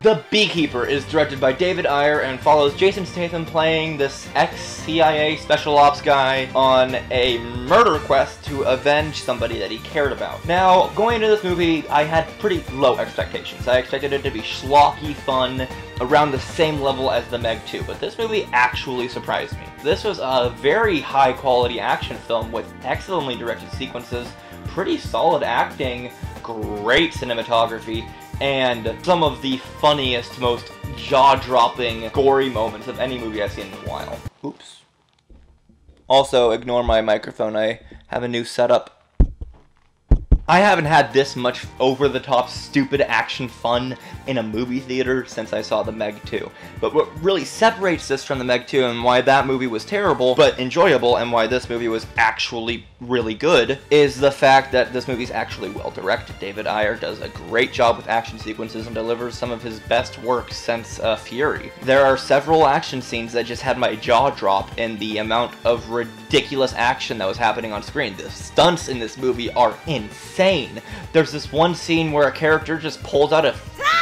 The Beekeeper is directed by David Ayer and follows Jason Statham playing this ex-CIA special ops guy on a murder quest to avenge somebody that he cared about. Now, going into this movie, I had pretty low expectations. I expected it to be schlocky fun, around the same level as The Meg 2, but this movie actually surprised me. This was a very high-quality action film with excellently directed sequences, pretty solid acting, great cinematography, and some of the funniest, most jaw-dropping, gory moments of any movie I've seen in a while. Oops. Also, ignore my microphone, I have a new setup. I haven't had this much over-the-top stupid action fun in a movie theater since I saw The Meg 2. But what really separates this from The Meg 2 and why that movie was terrible but enjoyable and why this movie was actually really good is the fact that this movie's actually well directed. David Ayer does a great job with action sequences and delivers some of his best work since Fury. There are several action scenes that just had my jaw drop in the amount of ridiculous action that was happening on screen. The stunts in this movie are insane. There's this one scene where a character just pulls out a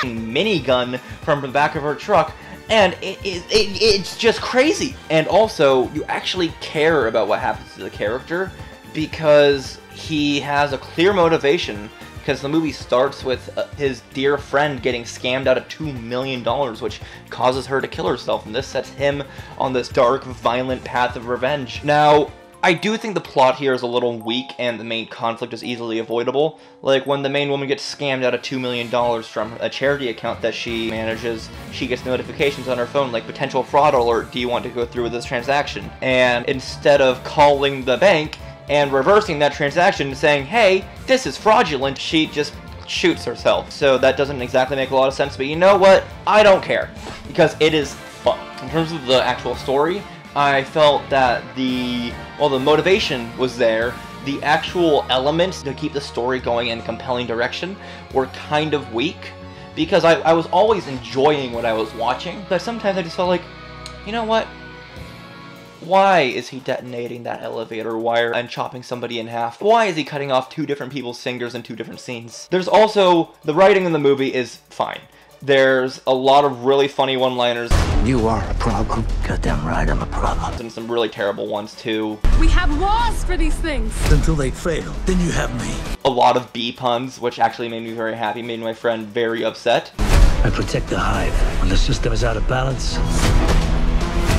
minigun from the back of her truck, and it's just crazy. And also, you actually care about what happens to the character because he has a clear motivation, because the movie starts with his dear friend getting scammed out of $2 million, which causes her to kill herself, and this sets him on this dark, violent path of revenge. Now, I do think the plot here is a little weak and the main conflict is easily avoidable. Like when the main woman gets scammed out of $2 million from a charity account that she manages, she gets notifications on her phone like potential fraud alert, do you want to go through with this transaction? And instead of calling the bank and reversing that transaction and saying, hey, this is fraudulent, she just shoots herself. So that doesn't exactly make a lot of sense, but you know what? I don't care, because it is fun. In terms of the actual story, I felt that the motivation was there. The actual elements to keep the story going in a compelling direction were kind of weak, because I was always enjoying what I was watching, but sometimes I just felt like, you know what? Why is he detonating that elevator wire and chopping somebody in half? Why is he cutting off two different people's fingers in two different scenes? There's also, the writing in the movie is fine. There's a lot of really funny one-liners. You are a problem. Goddamn right, I'm a problem. And some really terrible ones, too. We have laws for these things! Until they fail, then you have me. A lot of bee puns, which actually made me very happy, made my friend very upset. I protect the hive. When the system is out of balance,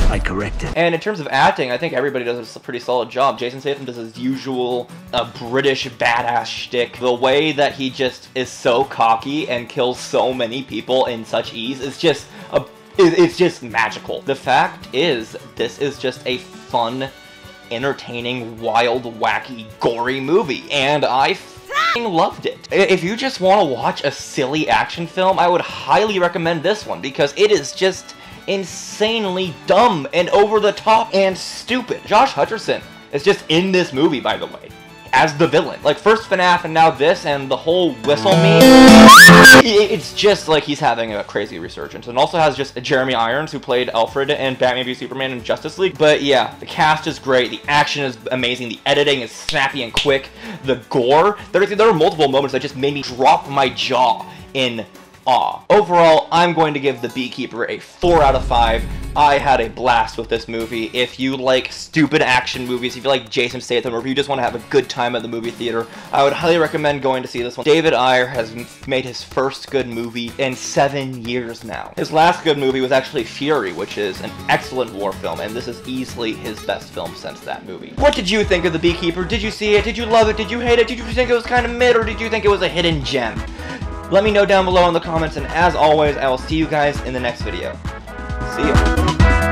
I correct it. And in terms of acting, I think everybody does a pretty solid job. Jason Statham does his usual British badass shtick. The way that he just is so cocky and kills so many people in such ease is just it's just magical. The fact is, this is just a fun, entertaining, wild, wacky, gory movie, and I loved it. If you just want to watch a silly action film, I would highly recommend this one, because it is just insanely dumb and over the top and stupid. Josh Hutcherson is just in this movie, by the way, as the villain. Like, first FNAF and now this, and the whole whistle meme. It's just like he's having a crazy resurgence. And also has just Jeremy Irons, who played Alfred in Batman v Superman and Justice League. But yeah, the cast is great, the action is amazing, the editing is snappy and quick, the gore. There are multiple moments that just made me drop my jaw in awe. Overall, I'm going to give The Beekeeper a 4 out of 5. I had a blast with this movie. If you like stupid action movies, if you like Jason Statham, or if you just want to have a good time at the movie theater, I would highly recommend going to see this one. David Ayer has made his first good movie in 7 years now. His last good movie was actually Fury, which is an excellent war film, and this is easily his best film since that movie. What did you think of The Beekeeper? Did you see it? Did you love it? Did you hate it? Did you think it was kind of mid, or did you think it was a hidden gem? Let me know down below in the comments, and as always, I will see you guys in the next video. See ya.